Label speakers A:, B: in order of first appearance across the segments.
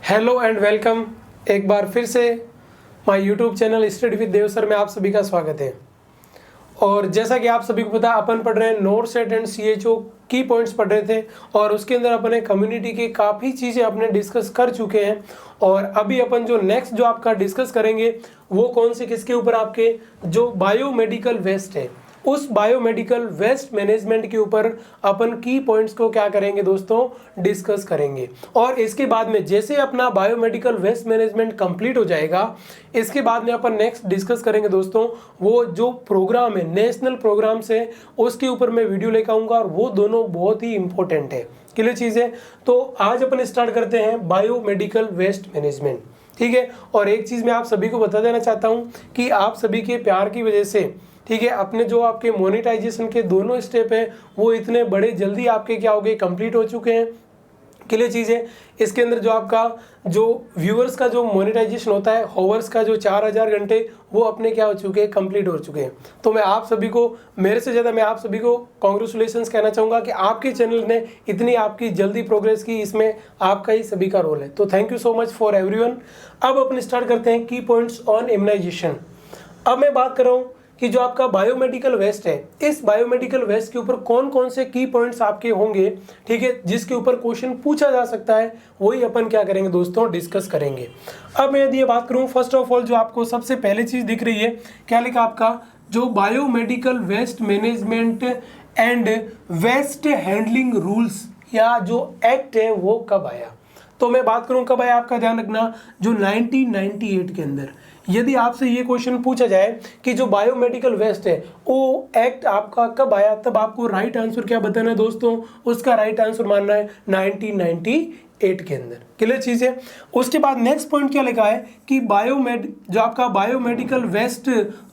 A: Hello and welcome. एक बार फिर से my YouTube channel study with Dev sir में आप सभी का स्वागत है। और जैसा कि आप सभी को पता, अपन पढ़ रहे हैं नोट सेट एंड सीएचओ की पॉइंट्स पढ़ रहे थे और उसके अंदर अपने कम्युनिटी की काफ़ी चीज़ें अपने डिस्कस कर चुके हैं। और अभी अपन जो नेक्स्ट जो आपका डिस्कस करेंगे वो कौन से किसके ऊपर, आपके जो बायोमेडिकल वेस्ट है उस बायोमेडिकल वेस्ट मैनेजमेंट के ऊपर अपन की पॉइंट्स को क्या करेंगे दोस्तों, डिस्कस करेंगे। और इसके बाद में जैसे अपना बायोमेडिकल वेस्ट मैनेजमेंट कंप्लीट हो जाएगा, इसके बाद में अपन नेक्स्ट डिस्कस करेंगे दोस्तों वो जो प्रोग्राम है, नेशनल प्रोग्राम से उसके ऊपर मैं वीडियो लेकर आऊँगा और वो दोनों बहुत ही इंपॉर्टेंट है। क्लियर चीज़ है। तो आज अपन स्टार्ट करते हैं बायोमेडिकल वेस्ट मैनेजमेंट, ठीक है। और एक चीज़ मैं आप सभी को बता देना चाहता हूँ कि आप सभी के प्यार की वजह से, ठीक है, अपने जो आपके मोनेटाइजेशन के दोनों स्टेप है वो इतने बड़े जल्दी आपके क्या हो गए, कंप्लीट हो चुके हैं। क्लियर चीज़ है। इसके अंदर जो आपका जो व्यूअर्स का जो मोनेटाइजेशन होता है, हॉवर्स का जो 4000 घंटे, वो अपने क्या हो चुके हैं, कंप्लीट हो चुके हैं। तो मैं आप सभी को, मेरे से ज़्यादा मैं आप सभी को कॉन्ग्रेचुलेशंस कहना चाहूँगा कि आपके चैनल ने इतनी आपकी जल्दी प्रोग्रेस की, इसमें आपका ही सभी का रोल है। तो thank you so much for everyone. अब अपन स्टार्ट करते हैं की पॉइंट्स ऑन इम्यूनाइजेशन। अब मैं बात कर रहा हूँ कि जो आपका बायोमेडिकल वेस्ट है, इस बायोमेडिकल वेस्ट के ऊपर कौन कौन से की पॉइंट्स आपके होंगे, ठीक है, जिसके ऊपर क्वेश्चन पूछा जा सकता है, वही अपन क्या करेंगे दोस्तों, डिस्कस करेंगे। अब मैं यदि ये बात करूं, फर्स्ट ऑफ ऑल जो आपको सबसे पहले चीज दिख रही है, क्या लिखा आपका, जो biomedical waste management and waste handling rules या जो एक्ट है वो कब आया। तो मैं बात करूं कब आया, आपका ध्यान रखना, जो 1998 के अंदर। यदि आपसे ये क्वेश्चन पूछा जाए कि जो बायोमेडिकल वेस्ट है वो एक्ट आपका कब आया, तब आपको राइट आंसर क्या बताना है दोस्तों, उसका राइट आंसर मानना है 1998 के अंदर। क्लियर चीज है। उसके बाद नेक्स्ट पॉइंट क्या लिखा है कि जो आपका biomedical waste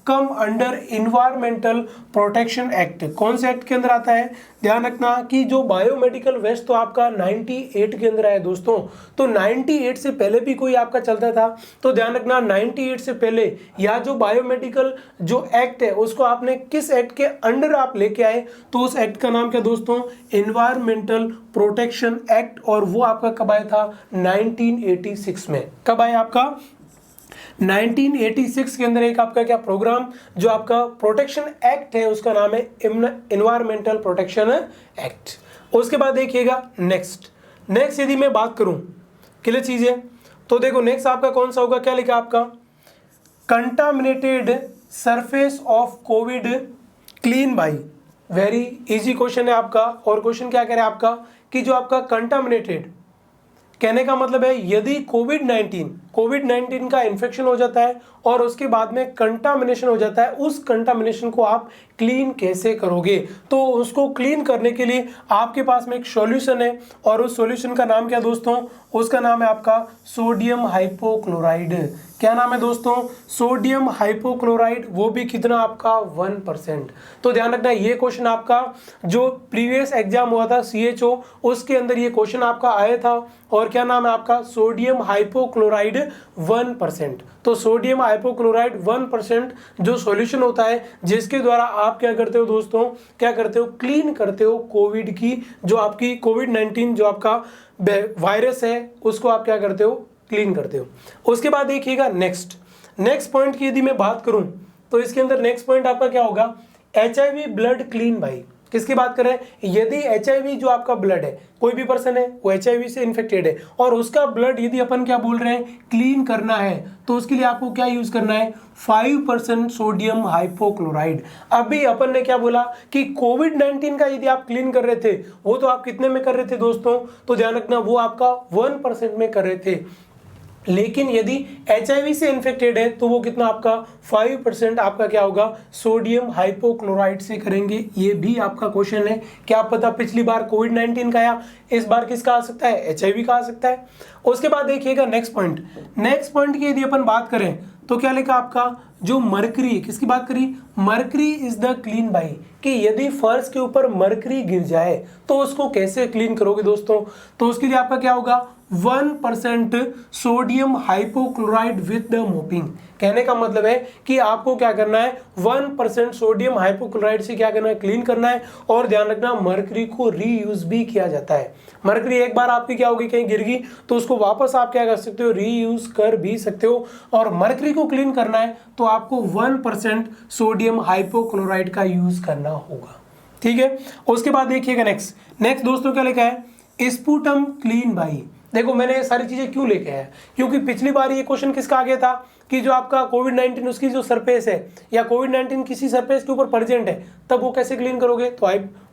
A: come under environmental protection act, कौन से एक्ट के अंदर आता है, ध्यान रखना कि जो बायोमेडिकल वेस्ट तो आपका 98 के अंदर आया दोस्तों। तो 98 से पहले भी कोई आपका चलता था, तो ध्यान रखना 98 से पहले या जो बायोमेडिकल जो एक्ट है उसको आपने किस एक्ट के अंडर आप लेके आए, तो उस एक्ट का नाम क्या दोस्तों, इन्वायरमेंटल प्रोटेक्शन एक्ट। और वो आपका कब आया था, 1986 में। कब आया आपका, 1986 के अंदर एक आपका क्या प्रोग्राम, जो आपका प्रोटेक्शन एक्ट है उसका नाम है इन्वायरमेंटल प्रोटेक्शन एक्ट। उसके बाद देखिएगा नेक्स्ट यदि मैं बात करूं, क्लियर चीज है, तो देखो नेक्स्ट आपका कौन सा होगा, क्या लिखा आपका, contaminated surface of Covid clean by. Very easy question है आपका। और क्वेश्चन क्या कह रहा है आपका कि जो आपका कंटामिनेटेड, कहने का मतलब है यदि कोविड 19 का इन्फेक्शन हो जाता है और उसके बाद में कंटामिनेशन हो जाता है, उस कंटामिनेशन को आप क्लीन कैसे करोगे। तो उसको क्लीन करने के लिए आपके पास में एक सॉल्यूशन है, और उस सॉल्यूशन का नाम क्या दोस्तों, उसका नाम है आपका सोडियम हाइपोक्लोराइड। क्या नाम है दोस्तों, सोडियम हाइपोक्लोराइड। वो भी कितना आपका, 1%। तो ध्यान रखना ये क्वेश्चन आपका जो प्रीवियस एग्जाम हुआ था सीएचओ, उसके अंदर ये क्वेश्चन आपका आया था। और क्या नाम है आपका, सोडियम हाइपोक्लोराइड 1%। तो सोडियम हाइपोक्लोराइड 1% जो सॉल्यूशन होता है, जिसके द्वारा आप क्या करते हो दोस्तों, क्या करते हो, क्लीन करते हो कोविड की, जो आपकी कोविड-19 जो आपका वायरस है उसको आप क्या करते हो, क्लीन करते हो। उसके बाद देखिएगा नेक्स्ट पॉइंट की यदि मैं बात करूं, तो इसके अंदर नेक्स्ट पॉइंट आपका क्या होगा, HIV ब्लड क्लीन बाई। किसकी बात कर रहे हैं, यदि HIV जो आपका ब्लड है, कोई भी पर्सन है वो HIV से इन्फेक्टेड है और उसका ब्लड यदि अपन क्या बोल रहे हैं, क्लीन करना है, तो उसके लिए आपको क्या यूज करना है, 5% सोडियम हाइपोक्लोराइड। अभी अपन ने क्या बोला कि कोविड-19 का यदि आप क्लीन कर रहे थे, वो तो आप कितने में कर रहे थे दोस्तों, तो ध्यान रखना वो आपका 1% में कर रहे थे। लेकिन यदि HIV से इन्फेक्टेड है तो वो कितना आपका 5% आपका क्या होगा, सोडियम हाइपोक्लोराइड से करेंगे। ये भी आपका क्वेश्चन है। क्या पता पिछली बार कोविड-19 का आया, इस बार किसका आ सकता है, HIV का आ सकता है। उसके बाद देखिएगा नेक्स्ट पॉइंट की यदि अपन बात करें तो क्या लिखा आपका, जो मरकरी, किसकी बात करी, mercury is the clean by, कि यदि फर्श के ऊपर मरकरी गिर जाए तो उसको कैसे क्लीन करोगे दोस्तों, तो उसके लिए आपका क्या होगा, 1% sodium hypochloride with the mopping. कहने का मतलब है कि आपको क्या करना है, 1% सोडियम हाइपोक्लोराइड से क्या करना है, क्लीन करना है। और ध्यान रखना मरकरी को रीयूज भी किया जाता है। मरकरी एक बार आपकी क्या होगी, कहीं गिर गई तो उसको वापस आप क्या कर सकते हो, रीयूज कर भी सकते हो। और मरकरी को क्लीन करना है तो आपको 1% सोडियम हाइपोक्लोराइड का यूज करना होगा। ठीक है, उसके बाद देखिएगा नेक्स्ट दोस्तों क्या लिखा है, स्पुटम क्लीन बाई। देखो मैंने ये सारी चीजें क्यों लेके आया, क्योंकि पिछली बार ये क्वेश्चन किसका आ गया था कि जो आपका कोविड-19 उसकी जो सरफेस है या कोविड-19 किसी सरफेस के ऊपर प्रेजेंट है तब वो कैसे क्लीन करोगे, तो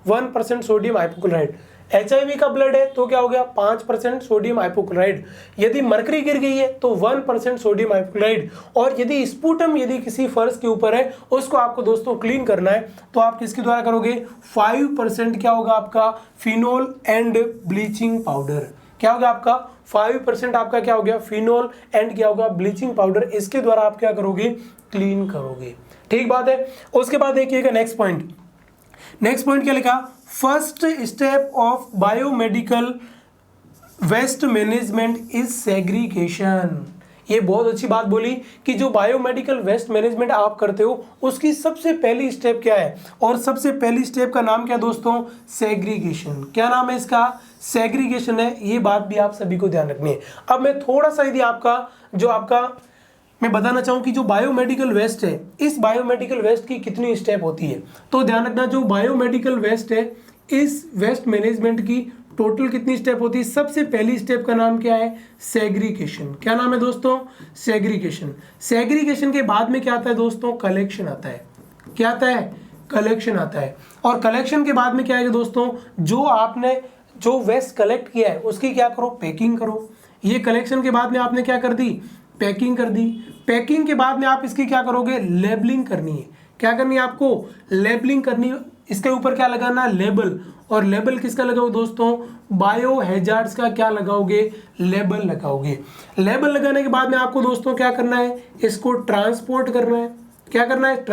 A: 1% सोडियम हाइपोक्लोराइड। HIV का ब्लड है तो क्या हो गया, 5% सोडियम हाइपोक्लोराइड। यदि मरकरी गिर गई है तो 1% सोडियम हाइपोक्लोराइड। और यदि स्पुटम यदि किसी फर्श के ऊपर है उसको आपको दोस्तों क्लीन करना है तो आप किसके द्वारा करोगे, 5% क्या होगा आपका, फिनोल एंड ब्लीचिंग पाउडर। क्या होगा आपका 5% आपका क्या हो गया, फिनोल एंड क्या होगा, ब्लीचिंग पाउडर। इसके द्वारा आप क्या करोगे, क्लीन करोगे। ठीक बात है। उसके बाद देखिएगा नेक्स्ट पॉइंट क्या लिखा, first step of biomedical waste management is segregation. ये बहुत अच्छी बात बोली कि जो बायोमेडिकल वेस्ट मैनेजमेंट आप करते हो उसकी सबसे पहली स्टेप क्या है, और सबसे पहली स्टेप का नाम क्या दोस्तों, सेग्रीगेशन। क्या नाम है इसका, सेग्रीगेशन है। ये बात भी आप सभी को ध्यान रखनी है। अब मैं थोड़ा सा यदि मैं बताना चाहूँ कि जो बायोमेडिकल वेस्ट है, इस बायोमेडिकल वेस्ट की कितनी स्टेप होती है, तो ध्यान रखना जो बायोमेडिकल वेस्ट है इस वेस्ट मैनेजमेंट की टोटल कितनी स्टेप होती है। सबसे पहली स्टेप का नाम क्या है, सेग्रीगेशन। क्या नाम है दोस्तों, सेग्रीगेशन। सेग्रीगेशन के बाद में क्या आता है दोस्तों, कलेक्शन आता है। क्या आता है, कलेक्शन आता है। और कलेक्शन के बाद में क्या है दोस्तों, जो आपने जो वेस्ट कलेक्ट किया है उसकी क्या करो, पैकिंग करो। ये कलेक्शन के बाद में आपने क्या कर दी, पैकिंग कर दी। पैकिंग के बाद में आप इसकी क्या करोगे, लेबलिंग करनी है। क्या करनी है आपको, लेबलिंग करनी है। इसके ऊपर क्या लगाना, लेबल। और लेबल किसका लगाओगे दोस्तों, बायो हैजार्ड्स का क्या लगाओगे, लेबल लगाओगे। लेबल लगाने के बाद में आपको दोस्तों क्या करना है, इसको ट्रांसपोर्ट करना है। क्या करना है,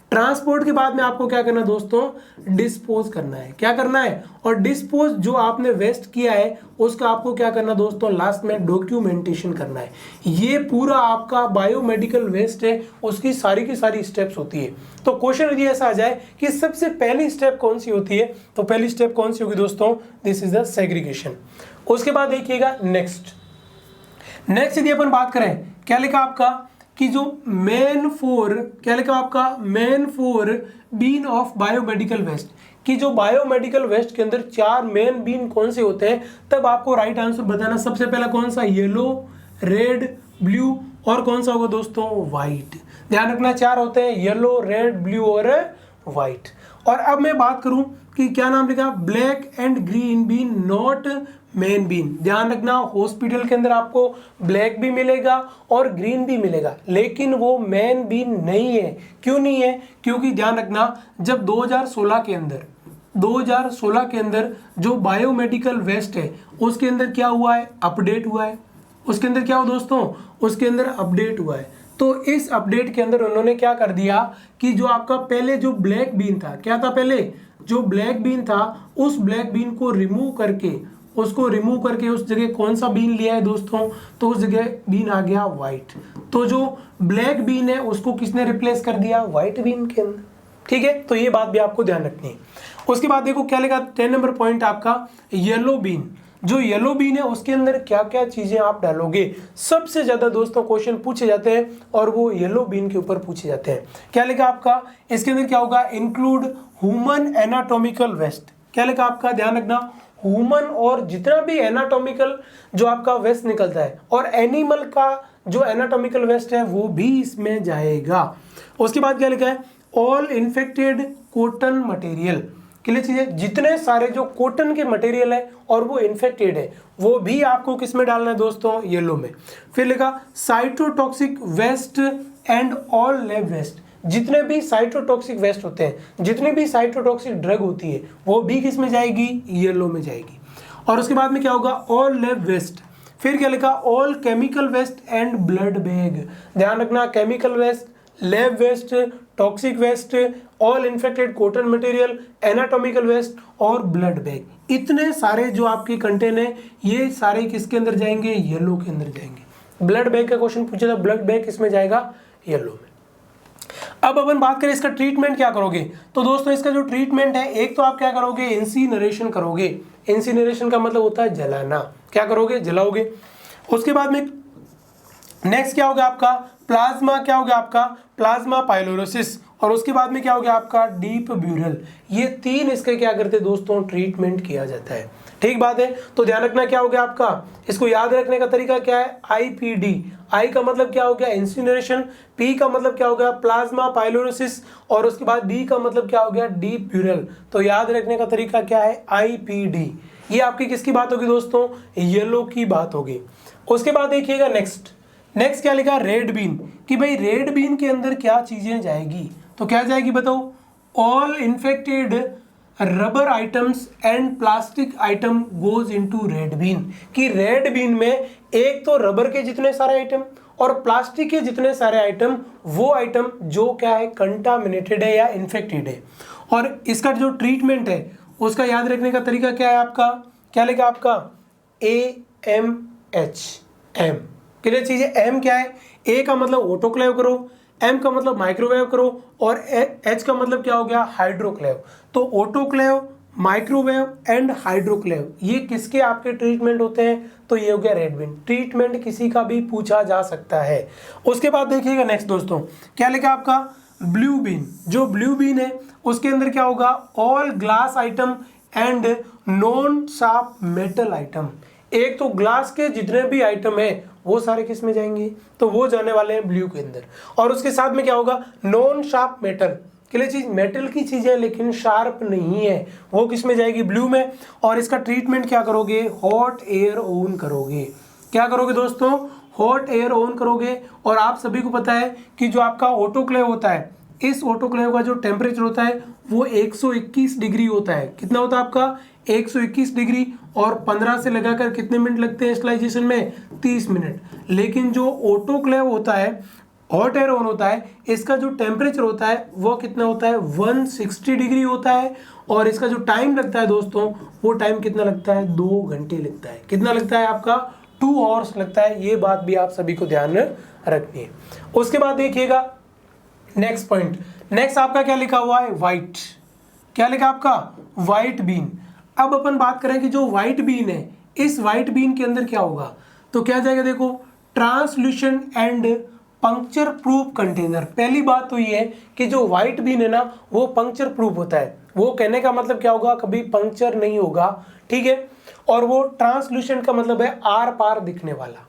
A: ट्रांसपोर्ट के बाद में आपको क्या करना है दोस्तों, डिस्पोज करना है। क्या करना है, और डिस्पोज जो आपने वेस्ट किया है उसका आपको क्या करना दोस्तों, लास्ट में डॉक्यूमेंटेशन करना है। ये पूरा आपका बायोमेडिकल वेस्ट है उसकी सारी की सारी स्टेप्स होती है। तो क्वेश्चन यदि ऐसा आ जाए कि सबसे पहली स्टेप कौन सी होती है, तो पहली स्टेप कौन सी होगी दोस्तों, दिस इज द सेग्रीगेशन। उसके बाद देखिएगा नेक्स्ट यदि अपन बात करें, क्या लिखा आपका कि जो main four bin of biomedical waste, कि जो बायोमेडिकल वेस्ट के अंदर 4 मेन बीन कौन से होते हैं, तब आपको राइट आंसर बताना। सबसे पहला कौन सा, येलो, रेड, ब्लू और कौन सा होगा दोस्तों, व्हाइट। ध्यान रखना 4 होते हैं, येलो, रेड, ब्लू और व्हाइट। और अब मैं बात करूं कि क्या नाम लिखा, black and green bin not main bin. ध्यान रखना हॉस्पिटल के अंदर आपको ब्लैक भी मिलेगा और ग्रीन भी मिलेगा, लेकिन वो मेन बीन नहीं है। क्यों नहीं है, क्योंकि ध्यान रखना जब 2016 के अंदर जो बायोमेडिकल वेस्ट है उसके अंदर क्या हुआ है, अपडेट हुआ है। उसके अंदर क्या हुआ दोस्तों, उसके अंदर अपडेट हुआ है। तो इस अपडेट के अंदर उन्होंने क्या कर दिया कि जो आपका पहले जो ब्लैक बीन था, क्या था पहले जो ब्लैक बीन था, उस ब्लैक बीन को रिमूव करके उस जगह कौन सा बीन लिया है दोस्तों, तो उस जगह बीन आ गया व्हाइट। तो जो ब्लैक बीन है उसको किसने रिप्लेस कर दिया, व्हाइट बीन के अंदर। ठीक है, तो ये बात भी आपको ध्यान रखनी है। उसके बाद देखो क्या लिखा, 10 नंबर पॉइंट आपका, येलो बीन। जो येलो बीन है उसके अंदर क्या क्या चीजें आप डालोगे। सबसे ज्यादा दोस्तों क्वेश्चन पूछे जाते हैं और वो येलो बीन के ऊपर पूछे जाते हैं। क्या लिखा आपका, इसके अंदर क्या होगा, इंक्लूड ह्यूमन एनाटॉमिकल वेस्ट। क्या लिखा आपका, ध्यान रखना ह्यूमन और जितना भी एनाटॉमिकल जो आपका वेस्ट निकलता है, और एनिमल का जो एनाटॉमिकल वेस्ट है वो भी इसमें जाएगा। उसके बाद क्या लिखा है, all infected cotton material. Clear चीजें, जितने सारे जो कॉटन के मटेरियल है और वो इन्फेक्टेड है वो भी आपको किस में डालना है दोस्तों, येलो में। फिर लिखा cytotoxic waste and all lab waste. जितने भी साइटोटॉक्सिक वेस्ट होते हैं, जितनी भी साइटोटॉक्सिक ड्रग होती है वो भी किस में जाएगी, येलो में जाएगी। और उसके बाद में क्या होगा, ऑल लैब वेस्ट। फिर क्या लिखा, all chemical waste and blood bag. ध्यान रखना chemical waste, lab waste, toxic waste, all infected cotton material, anatomical waste और ब्लड बैग, इतने सारे जो आपके कंटेन है ये सारे किसके अंदर जाएंगे, येलो के अंदर जाएंगे। ब्लड बैग का क्वेश्चन पूछा था, ब्लड बैग किसमें जाएगा, येलो में। अब अपन बात करें इसका ट्रीटमेंट क्या करोगे, तो दोस्तों इसका जो ट्रीटमेंट है, एक तो आप क्या करोगे, इंसिनरेशन करोगे। इंसिनरेशन का मतलब होता है जलाना, क्या करोगे, जलाओगे। उसके बाद में नेक्स्ट क्या होगा आपका, प्लाज्मा, क्या होगा आपका, प्लाज्मा पाइलोरोसिस, और उसके बाद में क्या हो गया आपका, डीप ब्यूरल। ये 3 इसके क्या करते हैं दोस्तों, ट्रीटमेंट किया जाता है। ठीक बात है, तो ध्यान रखना क्या हो गया आपका, इसको याद रखने का तरीका क्या है, IPD। आई का मतलब क्या हो गया, इंसिनरेशन, पी का मतलब क्या हो गया, प्लाज्मा पाइलोरोसिस, और उसके बाद डी का मतलब क्या हो गया, डीप ब्यूरल। तो याद रखने का तरीका क्या है, IPD। ये आपकी किसकी बात होगी दोस्तों, येलो की बात होगी। उसके बाद देखिएगा नेक्स्ट क्या लिखा, रेड बीन, कि भाई रेड बीन के अंदर क्या चीजें जाएगी, तो क्या जाएगी बताओ, all infected rubber items and plastic item goes into red been, कि रेड बीन में एक तो रबर के जितने सारे आइटम और प्लास्टिक के जितने सारे आइटम, वो आइटम जो क्या है, कंटामिनेटेड है या इन्फेक्टेड है। और इसका जो ट्रीटमेंट है उसका याद रखने का तरीका क्या है आपका, क्या लिखा आपका, AMHM। क्लियर चीज है, एम क्या है, ए का मतलब ऑटोक्लेव करो, एम का मतलब माइक्रोवेव करो, और एच का मतलब क्या हो गया, हाइड्रोक्लेव। तो ऑटोक्लेव, माइक्रोवेव एंड हाइड्रोक्लेव, ये किसके आपके ट्रीटमेंट होते हैं, तो ये हो गया रेड बीन। ट्रीटमेंट किसी का भी पूछा जा सकता है। उसके बाद देखिएगा नेक्स्ट दोस्तों, क्या लिखा आपका, ब्लू बीन। जो ब्लू बीन है उसके अंदर क्या होगा, all glass item and non sharp metal atom. एक तो ग्लास के जितने भी आइटम है वो सारे किस में जाएंगे, तो वो जाने वाले हैं ब्लू के अंदर। और उसके साथ में क्या होगा, नॉन शार्प मेटल, के लिए चीज मेटल की चीज है लेकिन शार्प नहीं है, वो किस में जाएगी, ब्लू में। और इसका ट्रीटमेंट क्या करोगे, हॉट एयर ओवन करोगे। क्या करोगे दोस्तों, हॉट एयर ओवन करोगे। और आप सभी को पता है कि जो आपका ऑटोक्लेव होता है, इस ऑटोक्लेव का जो टेम्परेचर होता है वो 121 डिग्री होता है। कितना होता है आपका, 121 डिग्री, और 15 से लगाकर कितने मिनट लगते हैं स्टरलाइजेशन में, 30 मिनट। लेकिन जो ऑटोक्लेव होता है, हॉट एयर ओवन होता है, इसका जो टेम्परेचर होता है वो कितना होता है, 160 डिग्री होता है। और इसका जो टाइम लगता है दोस्तों, वो टाइम कितना लगता है, 2 घंटे लगता है। कितना लगता है आपका, 2 आवर्स लगता है। ये बात भी आप सभी को ध्यान रखनी है। उसके बाद देखिएगा नेक्स्ट पॉइंट, नेक्स्ट आपका क्या लिखा हुआ है, व्हाइट। क्या लिखा आपका, व्हाइट बीन। अब अपन बात करें कि जो व्हाइट बीन है, इस व्हाइट बीन के अंदर क्या होगा, तो क्या जाएगा, देखो, ट्रांसल्यूशन एंड पंक्चर प्रूफ कंटेनर। पहली बात तो ये है कि जो व्हाइट बीन है ना, वो पंक्चर प्रूफ होता है। वो कहने का मतलब क्या होगा, कभी पंक्चर नहीं होगा, ठीक है। और वो ट्रांसल्यूशन का मतलब है आर पार दिखने वाला।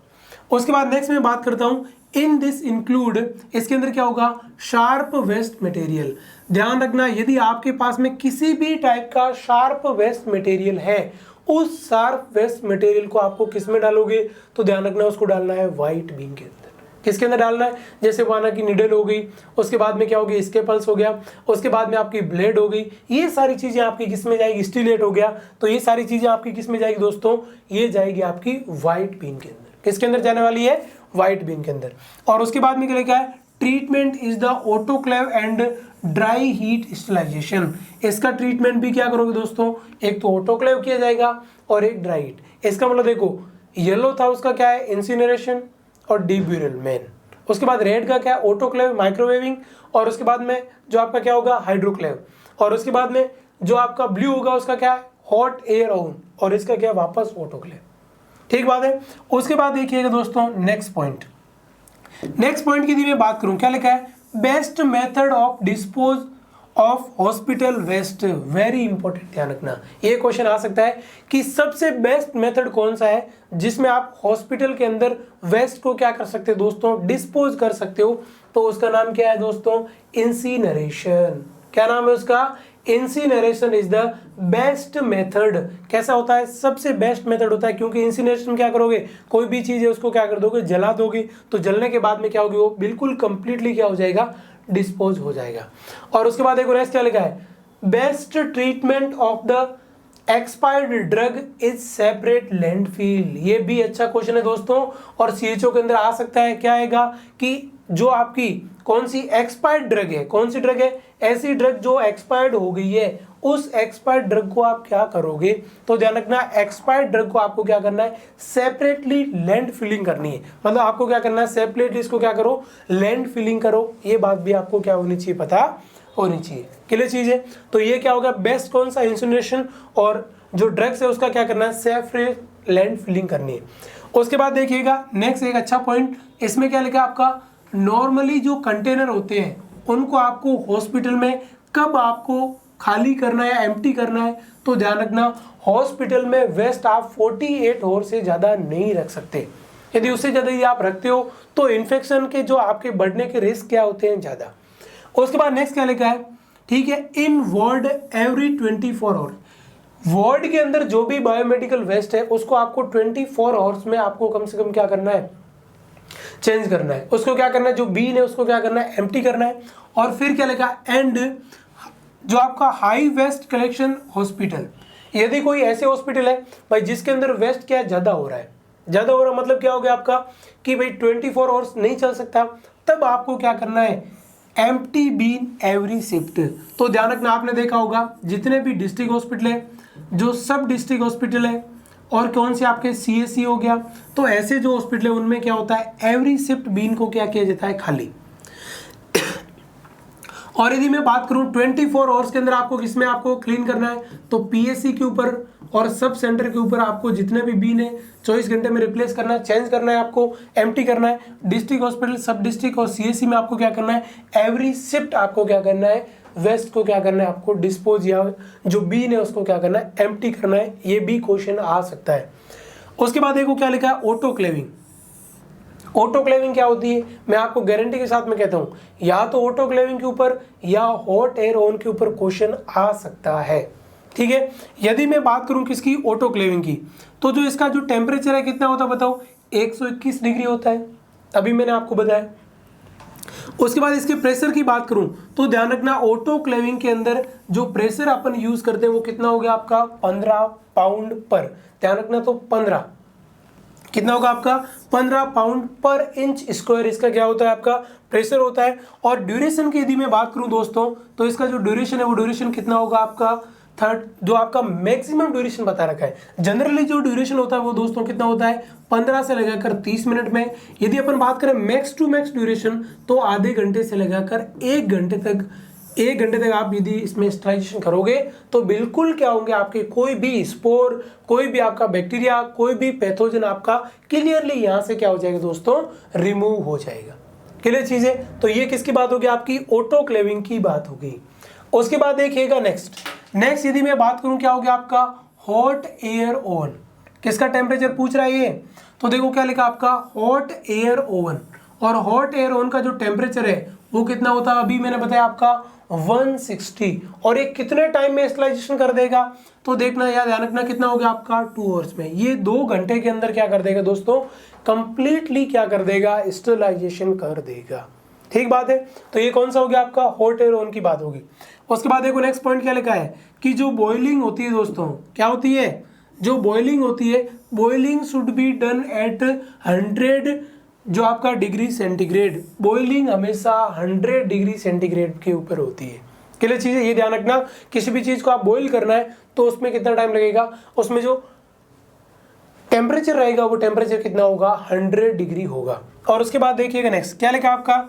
A: उसके बाद नेक्स्ट में बात करता हूं, इन दिस इंक्लूड, इसके अंदर क्या होगा, शार्प वेस्ट मटेरियल। ध्यान रखना, यदि आपके पास में किसी भी टाइप का शार्प वेस्ट मटेरियल है, उस शार्प वेस्ट मटेरियल को आपको किस में डालोगे, तो ध्यान रखना उसको डालना है व्हाइट बीन के अंदर। किसके अंदर डालना है, जैसे माना कि निडल हो गई, उसके बाद में क्या होगी, स्केपल्स हो गया, उसके बाद में आपकी ब्लेड हो गई। ये सारी चीजें आपकी किस में जाएगी, स्टीलेट हो गया। तो ये सारी चीजें आपकी किस में जाएगी दोस्तों, ये जाएगी आपकी व्हाइट बीन के अंदर। किसके अंदर जाने वाली है, व्हाइट बीन के अंदर। और उसके बाद में क्या है, treatment is the autoclave and dry heat sterilisation. इसका ट्रीटमेंट भी क्या करोगे दोस्तों, एक तो ऑटोक्लेव किया जाएगा और एक ड्राई हीट। इसका मतलब देखो, येलो था उसका क्या है, इंसिनरेशन और डीप ब्यूरल मेन। उसके बाद रेड का क्या है, ऑटोक्लेव, माइक्रोवेविंग, और उसके बाद में जो आपका क्या होगा, हाइड्रोक्लेव। और उसके बाद में जो आपका ब्लू होगा उसका क्या है, हॉट एयर ओवन, और इसका क्या वापस ऑटोक्लेव। ठीक बात है। उसके बाद देखिएगा दोस्तों नेक्स्ट पॉइंट, नेक्स्ट पॉइंट की मैं बात करूं, क्या लिखा है, best method of dispose of hospital waste. Very important, ध्यान रखना, ये क्वेश्चन आ सकता है कि सबसे बेस्ट मेथड कौन सा है जिसमें आप हॉस्पिटल के अंदर वेस्ट को क्या कर सकते हो दोस्तों, डिस्पोज कर सकते हो। तो उसका नाम क्या है दोस्तों, इंसिनरेशन। क्या नाम है उसका, incineration is the best method. कैसा होता है, सबसे बेस्ट मेथड होता है, क्योंकि इंसिनरेशन क्या करोगे, कोई भी चीज है उसको क्या कर दोगे, जला दोगे। तो जलने के बाद में क्या होगी, वो बिल्कुल कंप्लीटली क्या हो जाएगा, डिस्पोज हो जाएगा। और उसके बाद एक नेक्स्ट क्या लिखा है, best treatment of the expired drug is separate landfill. ये भी अच्छा क्वेश्चन है दोस्तों, और सीएचओ के अंदर आ सकता है। क्या आएगा कि जो आपकी कौन सी एक्सपायर्ड ड्रग है, कौन सी ड्रग है, ऐसी ड्रग जो एक्सपायर्ड हो गई है, उस एक्सपायर्ड ड्रग को आप क्या करोगे, तो ध्यान रखना एक्सपायर्ड ड्रग को आपको क्या करना है, सेपरेटली लैंड फिलिंग करनी है। मतलब आपको क्या करना है, सेपरेटली इसको क्या करो, लैंड फिलिंग करो। ये बात भी आपको क्या होनी चाहिए, पता होनी चाहिए। क्लियर चीज है। तो ये क्या होगा, बेस्ट कौन सा, इंसिनरेशन, और जो ड्रग्स है उसका क्या करना है, सेपरेट लैंड फिलिंग करनी है। उसके बाद देखिएगा नेक्स्ट एक अच्छा पॉइंट, इसमें क्या लिखा आपका, नॉर्मली जो कंटेनर होते हैं उनको आपको हॉस्पिटल में कब आपको खाली करना है, एम्प्टी करना है, तो ध्यान रखना हॉस्पिटल में वेस्ट आप 48 आवर से ज़्यादा नहीं रख सकते। यदि उससे ज़्यादा यदि आप रखते हो तो इन्फेक्शन के जो आपके बढ़ने के रिस्क क्या होते हैं, ज़्यादा। उसके बाद नेक्स्ट क्या लिखा है, ठीक है, इन वार्ड एवरी 24 आवर, वार्ड के अंदर जो भी बायोमेडिकल वेस्ट है उसको आपको 24 आवर्स में आपको कम से कम क्या करना है, चेंज करना है। उसको क्या करना है, जो बीन है उसको क्या करना है, एम्प्टी करना है। और फिर क्या लिखा, एंड जो आपका हाई वेस्ट कलेक्शन हॉस्पिटल, यदि कोई ऐसे हॉस्पिटल है भाई जिसके अंदर वेस्ट क्या ज्यादा हो रहा है, ज्यादा हो रहा मतलब क्या हो गया आपका कि भाई 24 आवर्स नहीं चल सकता, तब आपको क्या करना है, एम्प्टी बीन एवरी शिफ्ट। तो ध्यान रखना, आपने देखा होगा जितने भी डिस्ट्रिक्ट हॉस्पिटल है, जो सब डिस्ट्रिक्ट हॉस्पिटल है, और कौन से आपके सीएससी हो गया, तो ऐसे जो हॉस्पिटल है उनमें क्या होता है, एवरी शिफ्ट बीन को क्या किया जाता है, खाली। और यदि मैं बात करूं 24 आवर्स के अंदर आपको किसमें आपको क्लीन करना है, तो पीएससी के ऊपर और सब सेंटर के ऊपर आपको जितने भी बीन है 24 घंटे में रिप्लेस करना है, चेंज करना है, आपको एम्प्टी करना है। डिस्ट्रिक्ट हॉस्पिटल, सब डिस्ट्रिक्ट और सीएससी में आपको क्या करना है, एवरी शिफ्ट आपको क्या करना है, वेस्ट को क्या करना है, आपको डिस्पोज या जो बीन है उसको क्या करना है, एम्प्टी करना है। ये भी क्वेश्चन आ सकता है। उसके बाद देखो क्या लिखा है, ऑटोक्लेविंग। ऑटोक्लेविंग क्या होती है, मैं आपको गारंटी के साथ में कहता हूं, या तो ऑटोक्लेविंग के ऊपर या हॉट एयर ओवन के ऊपर क्वेश्चन आ सकता है। ठीक है, यदि मैं बात करूं किसकी, ऑटोक्लेविंग की, तो जो इसका जो टेम्परेचर है कितना होता है बताओ, 121 डिग्री होता है, अभी मैंने आपको बताया। उसके बाद इसके प्रेशर की बात करूं तो ध्यान रखना ऑटोक्लेविंग के अंदर जो प्रेशर अपन यूज करते हैं वो कितना हो गया आपका, 15 पाउंड पर, ध्यान रखना, तो 15 कितना होगा आपका, 15 पाउंड पर इंच स्क्वायर इसका क्या होता है, आपका प्रेशर होता है। और ड्यूरेशन की यदि मैं बात करूं दोस्तों, तो इसका जो ड्यूरेशन है वो ड्यूरेशन कितना होगा आपका, थर्ड, जो आपका मैक्सिमम ड्यूरेशन बता रखा है। जनरली जो ड्यूरेशन होता है वो दोस्तों कितना होता है, 15 से लगाकर 30 मिनट में। यदि अपन बात करें मैक्स टू मैक्स ड्यूरेशन, तो आधे घंटे से लगाकर 1 घंटे तक आप यदि इसमें स्टराइजेशन करोगे तो बिल्कुल क्या होंगे, आपके कोई भी स्पोर, कोई भी आपका बैक्टीरिया, कोई भी पैथोजन आपका क्लियरली यहाँ से क्या हो जाएगा दोस्तों, रिमूव हो जाएगा। क्लियर चीज है। तो ये किसकी बात होगी, आपकी ऑटोक्लेविंग की बात होगी। उसके बाद देखिएगा नेक्स्ट यदि मैं बात करूं क्या हो गया आपका, हॉट एयर ओवन। किसका टेम्परेचर पूछ रहा है ये, तो देखो क्या लिखा आपका, हॉट एयर ओवन। और हॉट एयर ओवन का जो टेम्परेचर है वो कितना होता है, अभी मैंने बताया आपका 160। और ये कितने टाइम में स्टरलाइजेशन कर देगा, तो देखना याद ध्यान रखना कितना हो गया आपका, 2 आवर्स में। ये 2 घंटे के अंदर क्या कर देगा दोस्तों, कंप्लीटली क्या कर देगा, स्टरलाइजेशन कर देगा। ठीक बात है। तो ये कौन सा हो गया आपका, हॉट एयर ओवन की बात होगी। उसके बाद देखो नेक्स्ट पॉइंट क्या लिखा है कि जो बॉइलिंग होती है दोस्तों, क्या होती है, जो बॉइलिंग होती है, boiling should be done at 100 जो आपका डिग्री सेंटीग्रेड। बॉइलिंग हमेशा 100 डिग्री सेंटीग्रेड के ऊपर होती है। क्लियर चीज है, ये ध्यान रखना। किसी भी चीज को आप बॉइल करना है तो उसमें कितना टाइम लगेगा, उसमें जो टेम्परेचर रहेगा वो टेम्परेचर कितना होगा, 100 डिग्री होगा। और उसके बाद देखिएगा नेक्स्ट क्या लिखा आपका,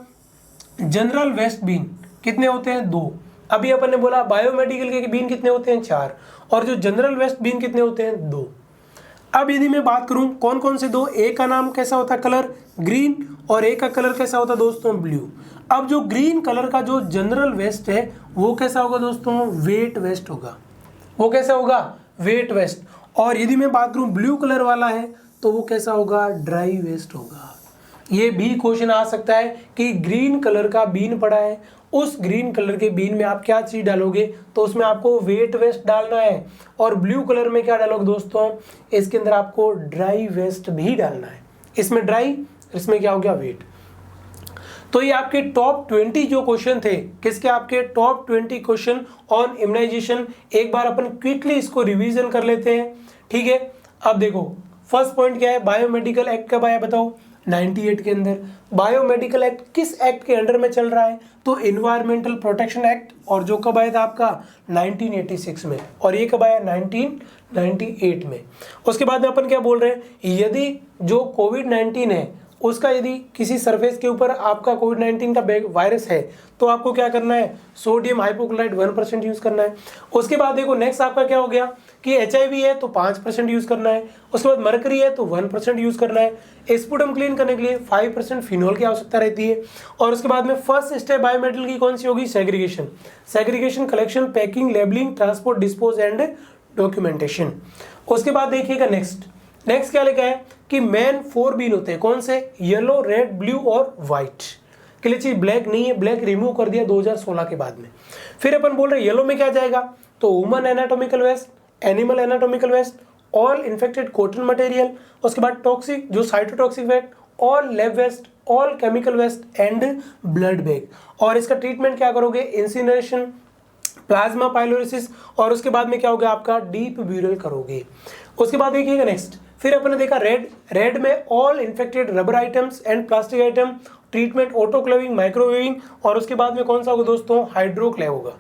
A: जनरल वेस्ट बीन कितने होते हैं, 2। अभी अपन ने बोला बायोमेडिकल के बीन कितने होते हैं, 4। और जो जनरल वेस्ट बीन कितने होते हैं, 2। अब यदि मैं बात करूं कौन कौन से 2, एक का नाम कैसा होता है, कलर ग्रीन, और एक का कलर कैसा होता है दोस्तों, ब्लू। अब जो ग्रीन कलर का जो जनरल वेस्ट है वो कैसा होगा दोस्तों, वेट वेस्ट होगा। वो कैसा होगा, वेट वेस्ट। और यदि मैं बात करूं ब्लू कलर वाला है तो वो कैसा होगा, ड्राई वेस्ट होगा। ये भी क्वेश्चन आ सकता है कि ग्रीन कलर का बीन पड़ा है, उस ग्रीन कलर के बीन में आप क्या चीज डालोगे, तो उसमें आपको वेट वेस्ट डालना है। और ब्लू कलर में क्या डालोगे दोस्तों, इसके अंदर आपको ड्राई वेस्ट भी डालना है। इसमें ड्राई, इसमें क्या हो गया, वेट। तो ये आपके टॉप 20 जो क्वेश्चन थे, किसके, आपके टॉप 20 क्वेश्चन ऑन इम्यूनाइजेशन। एक बार अपन क्विकली इसको रिवीजन कर लेते हैं। ठीक है, अब देखो फर्स्ट पॉइंट क्या है, बायोमेडिकल एक्ट कब आया बताओ, 98 के अंदर। बायोमेडिकल एक्ट किस एक्ट के अंडर में चल रहा है? तो इन्वायरमेंटल प्रोटेक्शन एक्ट, और जो कब आया था आपका 1986 में, और ये कब आया 1998 में। उसके बाद में अपन क्या बोल रहे हैं, यदि जो कोविड-19 है उसका यदि किसी सरफेस के ऊपर आपका कोविड-19 का वायरस है तो आपको क्या करना है, सोडियम हाइपोक्लोराइड 1% यूज करना है। उसके बाद देखो नेक्स्ट आपका क्या हो गया कि HIV है तो 5% यूज करना है। उसके बाद मरकरी है तो 1% यूज करना है। स्पुटम क्लीन करने के लिए 5% फिनोल की आवश्यकता रहती है। और उसके बाद में फर्स्ट स्टेप बायोमेटल की कौन सी होगी, segregation. Segregation, collection, packing, labelling, transport, dispose and documentation. उसके बाद देखिएगा नेक्स्ट क्या लिखा है कि मेन 4 बीन होते हैं, कौन से, येलो, रेड, ब्लू और व्हाइट। के लिए चीज ब्लैक नहीं है, ब्लैक रिमूव कर दिया 2016 के बाद में। फिर अपन बोल रहे हैं येलो में क्या जाएगा, तो human anatomical waste, animal anatomical waste, all infected cotton material. उसके बाद टॉक्सिक, जो cytotoxic waste, all lab waste, all chemical waste and blood bag. और इसका ट्रीटमेंट क्या करोगे, इंसिनरेशन, प्लाज्मा पाइलोलिसिस, और उसके बाद में क्या होगा आपका डीप ब्यूरल करोगे। उसके बाद देखिएगा नेक्स्ट, फिर अपन ने देखा रेड में all infected rubber items and plastic item, treatment autoclaving, microwaving, और उसके बाद में कौन सा होगा दोस्तों, हाइड्रोक्लेव होगा।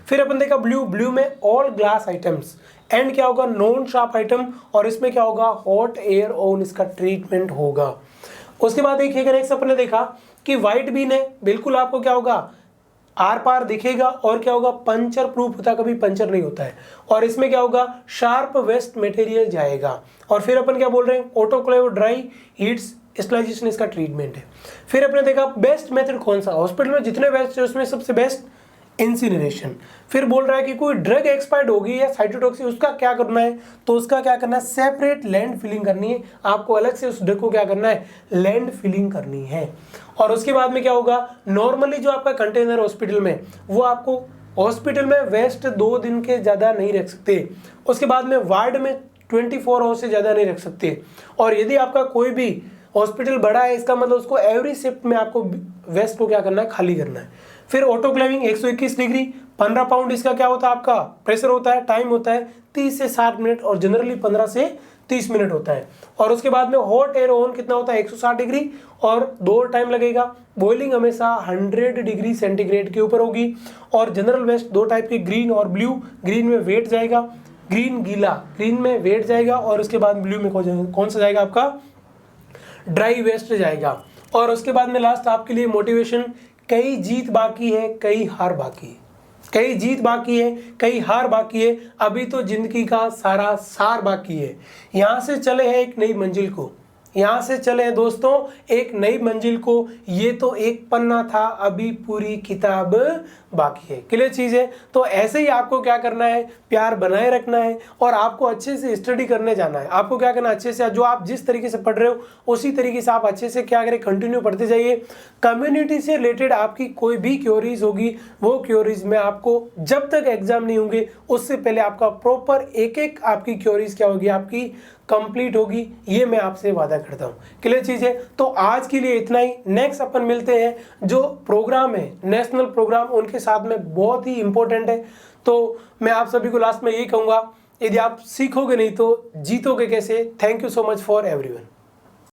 A: फिर अपन देखा ब्लू में ऑल ग्लास आइटम्स एंड क्या होगा, नॉन शार्प आइटम, और इसमें क्या होगा, हॉट एयर ओवन, इसका ट्रीटमेंट होगा। उसके बाद देखिएगा नेक्स्ट अपन ने देखा कि व्हाइट बीन है, बिल्कुल आपको क्या होगा, आर पार दिखेगा, और क्या होगा, पंचर प्रूफ होता है, कभी पंचर नहीं होता है। और इसमें क्या होगा, शार्प वेस्ट मटेरियल जाएगा। और फिर अपन क्या बोल रहे हैं, ऑटोक्लेव ड्राई हीट्स स्टरलाइजेशन, इसका ट्रीटमेंट है। फिर अपने देखा बेस्ट मेथड कौन सा, हॉस्पिटल में जितने वेस्ट है उसमें सबसे बेस्ट इंसिनरेशन। फिर बोल रहा है कि कोई ड्रग एक्सपायर्ड होगी या साइटोटॉक्सिक, उसका क्या करना है, तो उसका क्या करना है, सेपरेट लैंड फिलिंग करनी है, आपको अलग से उस ड्रग को क्या करना है, लैंड फिलिंग करनी है। और उसके बाद में क्या होगा, नॉर्मली जो आपका कंटेनर हॉस्पिटल में, वो आपको हॉस्पिटल में वेस्ट 2 दिन के ज़्यादा नहीं रख सकते। उसके बाद में वार्ड में 24 आवर से ज़्यादा नहीं रख सकते। और यदि आपका कोई भी हॉस्पिटल बड़ा है, इसका मतलब उसको एवरी शिफ्ट में आपको वेस्ट को क्या करना है, खाली करना है। फिर ऑटोक्लेविंग 121 डिग्री, 15 पाउंड इसका क्या होता है, आपका प्रेशर होता है, टाइम होता है 30 से 60 मिनट, और जनरली 15 से 30 मिनट होता है। और उसके बाद में हॉट एयर ओवन कितना होता है, 160 डिग्री, और 2 टाइम लगेगा। बॉइलिंग हमेशा 100 डिग्री सेंटीग्रेड के ऊपर होगी। और जनरल वेस्ट 2 टाइप के, ग्रीन और ब्लू। ग्रीन में वेट जाएगा, ग्रीन गीला, ग्रीन में वेट जाएगा, और उसके बाद ब्लू में कौन सा जाएगा, आपका ड्राई वेस्ट जाएगा। और उसके बाद में लास्ट आपके लिए मोटिवेशन, कई जीत बाकी है, कई हार बाकी है, कई जीत बाकी है, कई हार बाकी है, अभी तो जिंदगी का सारा सार बाकी है। यहाँ से चले हैं एक नई मंजिल को, यहाँ से चले हैं दोस्तों एक नई मंजिल को, ये तो एक पन्ना था, अभी पूरी किताब बाकी है। क्लियर चीज़ है। तो ऐसे ही आपको क्या करना है, प्यार बनाए रखना है, और आपको अच्छे से स्टडी करने जाना है। आपको क्या करना है, अच्छे से जो आप जिस तरीके से पढ़ रहे हो उसी तरीके से आप अच्छे से क्या करें, कंटिन्यू पढ़ते जाइए। कम्युनिटी से रिलेटेड आपकी कोई भी क्योरीज होगी, वो क्योरीज में आपको जब तक एग्जाम नहीं होंगे उससे पहले आपका प्रॉपर एक आपकी क्योरीज क्या होगी, आपकी कंप्लीट होगी, ये मैं आपसे वादा करता हूँ। क्लियर चीज़ है। तो आज के लिए इतना ही। नेक्स्ट अपन मिलते हैं, जो प्रोग्राम है नेशनल प्रोग्राम, उनके साथ में बहुत ही इंपॉर्टेंट है। तो मैं आप सभी को लास्ट में यही कहूँगा, यदि आप सीखोगे नहीं तो जीतोगे कैसे। Thank you so much for everyone.